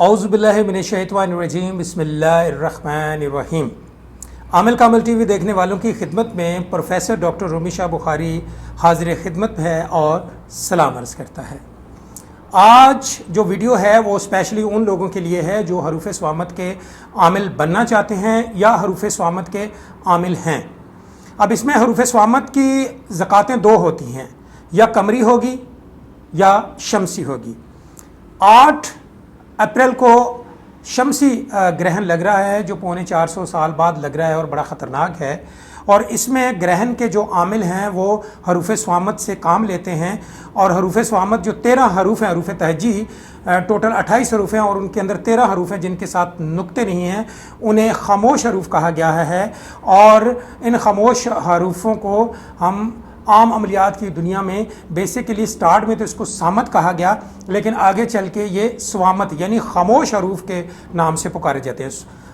اعوذ باللہ من الشیطان الرجیم بسم اللہ الرحمن الرحیم۔ عامل کامل ٹی وی دیکھنے والوں کی خدمت میں پروفیسر ڈاکٹر رومی شاہ بخاری حاضر خدمت ہے اور سلام عرض کرتا ہے۔ آج جو ویڈیو ہے وہ اسپیشلی ان لوگوں کے لیے ہے جو حروف صوامت کے عامل بننا چاہتے ہیں یا حروف صوامت کے عامل ہیں۔ اب اس میں حروف صوامت کی زکاتیں دو ہوتی ہیں، یا قمری ہوگی یا شمسی ہوگی۔ 8 اپریل کو شمسی گرہن لگ رہا ہے جو 450 سال بعد لگ رہا ہے اور بڑا خطرناک ہے، اور اس میں گرہن کے جو عامل ہیں وہ حروف صوامت سے کام لیتے ہیں، اور حروف صوامت جو 13 حروف ہیں، حروف تہجی ٹوٹل 28 حروف ہیں، اور ان کے اندر 13 حروف ہیں جن کے ساتھ نقطے نہیں ہیں، انہیں خاموش حروف کہا گیا ہے۔ اور ان خاموش حروفوں کو ہم عام عملیات کی دنیا میں بیسیکلی سٹارٹ میں تو اس کو صامت کہا گیا، لیکن آگے چل کے یہ صوامت یعنی خاموش حروف کے نام سے پکارے جاتے ہیں۔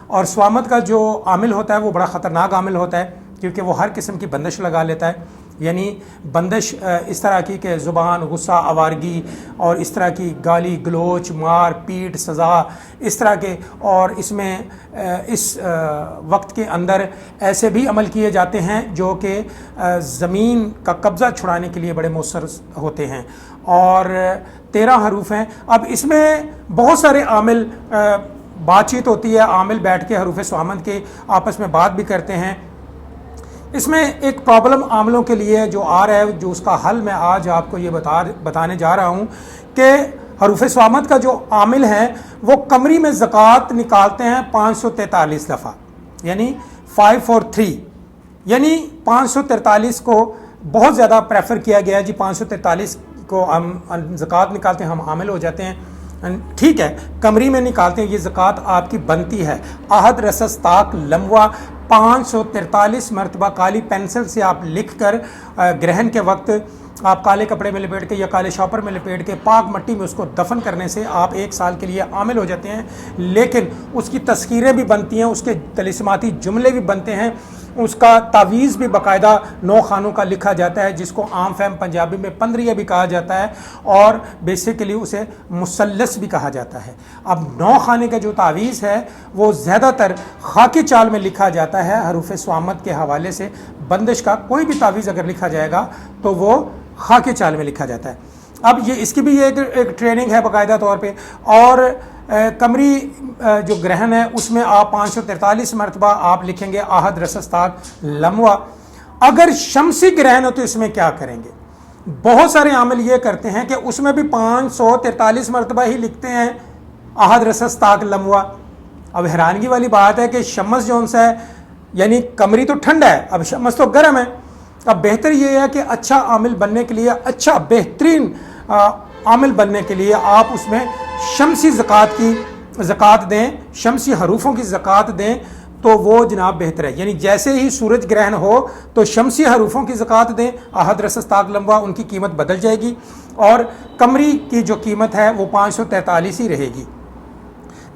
اور صوامت کا جو عامل ہوتا ہے وہ بڑا خطرناک عامل ہوتا ہے، کیونکہ وہ ہر قسم کی بندش لگا لیتا ہے، یعنی بندش اس طرح کی کہ زبان، غصہ، آوارگی اور اس طرح کی گالی گلوچ، مار پیٹ، سزا، اس طرح کے، اور اس میں اس وقت کے اندر ایسے بھی عمل کیے جاتے ہیں جو کہ زمین کا قبضہ چھڑانے کے لیے بڑے مؤثر ہوتے ہیں، اور 13 حروف ہیں۔ اب اس میں بہت سارے عامل بات چیت ہوتی ہے، عامل بیٹھ کے حروف صوامت کے آپس میں بات بھی کرتے ہیں۔ اس میں ایک پرابلم عاملوں کے لیے جو آ رہا ہے، جو اس کا حل میں آج آپ کو یہ بتانے جا رہا ہوں کہ حروف صوامت کا جو عامل ہے وہ قمری میں زکوٰۃ نکالتے ہیں 543 دفعہ، یعنی 543، یعنی 543 کو بہت زیادہ پریفر کیا گیا ہے جی، 543 کو ہم زکوٰۃ نکالتے ہیں، ہم عامل ہو جاتے ہیں۔ ٹھیک ہے، قمری میں نکالتے ہیں، یہ زکوٰۃ آپ کی بنتی ہے۔ احد رسس طاق لموہ 543 مرتبہ کالی پینسل سے آپ لکھ کر گرہن کے وقت آپ کالے کپڑے میں لپیٹ کے یا کالے شاپر میں لپیٹ کے پاک مٹی میں اس کو دفن کرنے سے آپ 1 سال کے لیے عامل ہو جاتے ہیں۔ لیکن اس کی تذکیریں بھی بنتی ہیں، اس کے طلسماتی جملے بھی بنتے ہیں، اس کا تعویذ بھی باقاعدہ 9 خانوں کا لکھا جاتا ہے، جس کو عام فہم پنجابی میں 15 بھی کہا جاتا ہے، اور بیسیکلی اسے مثلث بھی کہا جاتا ہے۔ اب 9 خانے کا جو تعویذ ہے وہ زیادہ تر خاکی چال میں لکھا جاتا ہے حروف صوامت کے حوالے سے۔ بندش کا کوئی بھی تعویذ اگر لکھا جائے گا تو وہ خاکی چال میں لکھا جاتا ہے۔ اب یہ اس کی بھی ایک ٹریننگ ہے باقاعدہ طور پہ، اور قمری جو گرہن ہے اس میں آپ 543 مرتبہ آپ لکھیں گے احد رسس طاق لموہ۔ اگر شمسی گرہن ہو تو اس میں کیا کریں گے؟ بہت سارے عامل یہ کرتے ہیں کہ اس میں بھی 543 مرتبہ ہی لکھتے ہیں احد رسس طاق لموہ۔ اب حیرانگی والی بات ہے کہ شمس جون سا ہے، یعنی قمری تو ٹھنڈا ہے، اب شمس تو گرم ہے۔ اب بہتر یہ ہے کہ اچھا عامل بننے کے لیے، اچھا بہترین عامل بننے کے لیے آپ اس میں شمسی زکوٰۃ دیں، شمسی حروفوں کی زکوٰۃ دیں، تو وہ جناب بہتر ہے۔ یعنی جیسے ہی سورج گرہن ہو تو شمسی حروفوں کی زکوٰۃ دیں، احد رسس طاق لموہ، ان کی قیمت بدل جائے گی، اور قمری کی جو قیمت ہے وہ 543 ہی رہے گی۔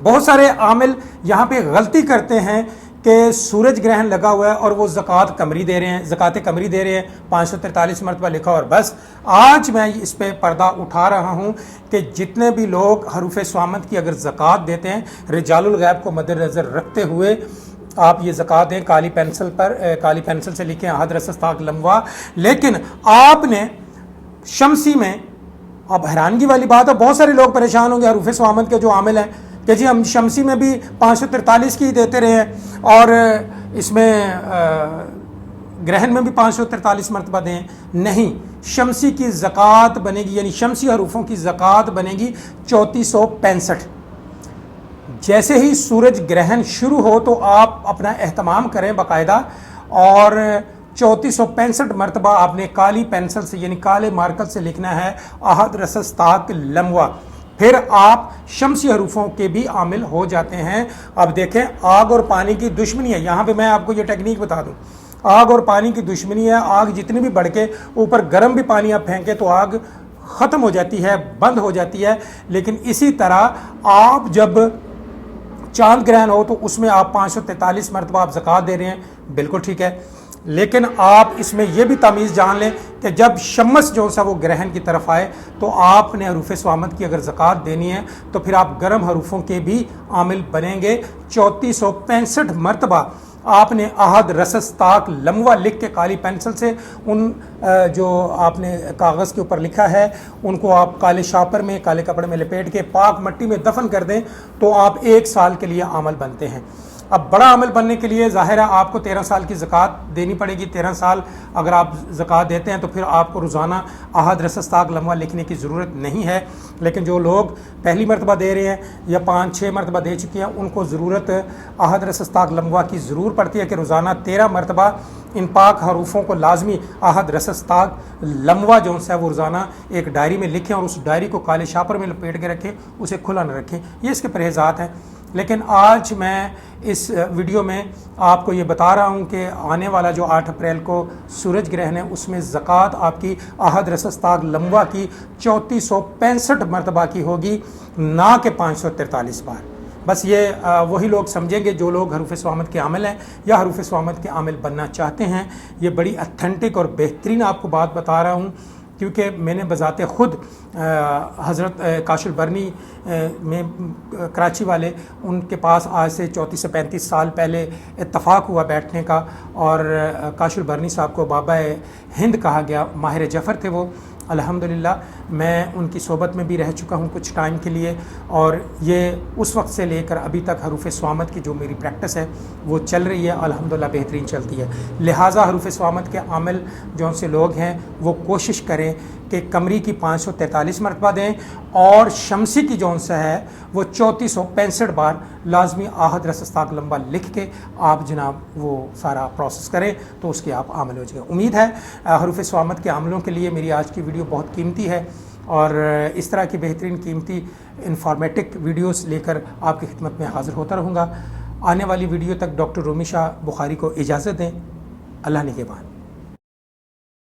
بہت سارے عامل یہاں پہ غلطی کرتے ہیں کہ سورج گرہن لگا ہوا ہے اور وہ زکوٰۃ قمری دے رہے ہیں، زکوٰۃ قمری دے رہے ہیں، 543 مرتبہ لکھا اور بس۔ آج میں اس پہ پردہ اٹھا رہا ہوں کہ جتنے بھی لوگ حروف صوامت کی اگر زکوٰۃ دیتے ہیں، رجال الغیب کو مد نظر رکھتے ہوئے آپ یہ زکوٰۃ دیں، کالی پینسل سے لکھیں احد رسس طاق لموہ۔ لیکن آپ نے شمسی میں، اب حیرانگی والی بات ہے، بہت سارے لوگ پریشان ہوں گے حروف صوامت کے جو عامل ہیں کہ جی ہم شمسی میں بھی 543 کی دیتے رہے ہیں، اور اس میں گرہن میں بھی 543 مرتبہ دیں۔ نہیں، شمسی کی زکوٰۃ بنے گی، یعنی شمسی حروفوں کی زکوٰۃ بنے گی 3465۔ جیسے ہی سورج گرہن شروع ہو تو آپ اپنا اہتمام کریں باقاعدہ، اور 3465 مرتبہ آپ نے کالی پینسل سے یعنی کالے مارکر سے لکھنا ہے احد رسس طاق لموہ۔ پھر آپ شمسی حروفوں کے بھی عامل ہو جاتے ہیں۔ اب دیکھیں، آگ اور پانی کی دشمنی ہے، یہاں پہ میں آپ کو یہ ٹیکنیک بتا دوں، آگ اور پانی کی دشمنی ہے۔ آگ جتنی بھی بڑھ کے اوپر گرم بھی پانی آپ پھینکیں تو آگ ختم ہو جاتی ہے، بند ہو جاتی ہے، لیکن اسی طرح آپ جب چاند گرہن ہو تو اس میں آپ 543 مرتبہ آپ زکوٰۃ دے رہے ہیں، بالکل ٹھیک ہے۔ لیکن آپ اس میں یہ بھی تمیز جان لیں کہ جب شمس جو سا وہ گرہن کی طرف آئے تو آپ نے حروف صوامت کی اگر زکوٰۃ دینی ہے تو پھر آپ گرم حروفوں کے بھی عامل بنیں گے۔ 3465 مرتبہ آپ نے احد رسس تاک لموہ لکھ کے کالی پینسل سے ان جو آپ نے کاغذ کے اوپر لکھا ہے ان کو آپ کالے شاپر میں کالے کپڑے میں لپیٹ کے پاک مٹی میں دفن کر دیں تو آپ 1 سال کے لیے عامل بنتے ہیں۔ اب بڑا عمل بننے کے لیے ظاہر ہے آپ کو 13 سال کی زکوٰۃ دینی پڑے گی۔ 13 سال اگر آپ زکوٰۃ دیتے ہیں تو پھر آپ کو روزانہ احد رسس تاک لموہ لکھنے کی ضرورت نہیں ہے، لیکن جو لوگ پہلی مرتبہ دے رہے ہیں یا 5-6 مرتبہ دے چکے ہیں ان کو ضرورت احد رسس تاک لموہ کی ضرور پڑتی ہے کہ روزانہ 13 مرتبہ ان پاک حروفوں کو لازمی احد رسس تاک لموہ جو ہے وہ روزانہ ایک ڈائری میں لکھیں اور اس ڈائری کو کالے شاپر میں لپیٹ کے رکھیں، اسے کھلا نہ رکھیں۔ یہ اس کے پرہیزات ہیں۔ لیکن آج میں اس ویڈیو میں آپ کو یہ بتا رہا ہوں کہ آنے والا جو 8 اپریل کو سورج گرہن ہے اس میں زکوٰۃ آپ کی احد رسس تاک لموہ کی 3465 مرتبہ کی ہوگی، نہ کہ 543 بار۔ بس یہ وہی لوگ سمجھیں گے جو لوگ حروف صوامت کے عامل ہیں یا حروف صوامت کے عامل بننا چاہتے ہیں۔ یہ بڑی اتھینٹک اور بہترین آپ کو بات بتا رہا ہوں، کیونکہ میں نے بذات خود حضرت کاش البرنی میں کراچی والے ان کے پاس آج سے 34 سے 35 سال پہلے اتفاق ہوا بیٹھنے کا، اور کاش البرنی صاحب کو بابا ہند کہا گیا، ماہر جعفر تھے وہ۔ الحمدللہ میں ان کی صحبت میں بھی رہ چکا ہوں کچھ ٹائم کے لیے، اور یہ اس وقت سے لے کر ابھی تک حروف صوامت کی جو میری پریکٹس ہے وہ چل رہی ہے، الحمدللہ بہترین چلتی ہے۔ لہٰذا حروف صوامت کے عامل جو سے لوگ ہیں وہ کوشش کریں کہ قمری کی 543 مرتبہ دیں، اور شمسی کی جو سے ہے وہ 3465 بار لازمی احد رسس تاک لموہ لکھ کے آپ جناب وہ سارا پروسیس کریں تو اس کے آپ عامل ہو جائیں۔ امید ہے حروف صوامت کے عاملوں کے لیے میری آج کی ویڈیو بہت قیمتی ہے، اور اس طرح کی بہترین قیمتی انفارمیٹک ویڈیوز لے کر آپ کی خدمت میں حاضر ہوتا رہوں گا۔ آنے والی ویڈیو تک ڈاکٹر رومی شاہ بخاری کو اجازت دیں۔ اللہ نگہبان۔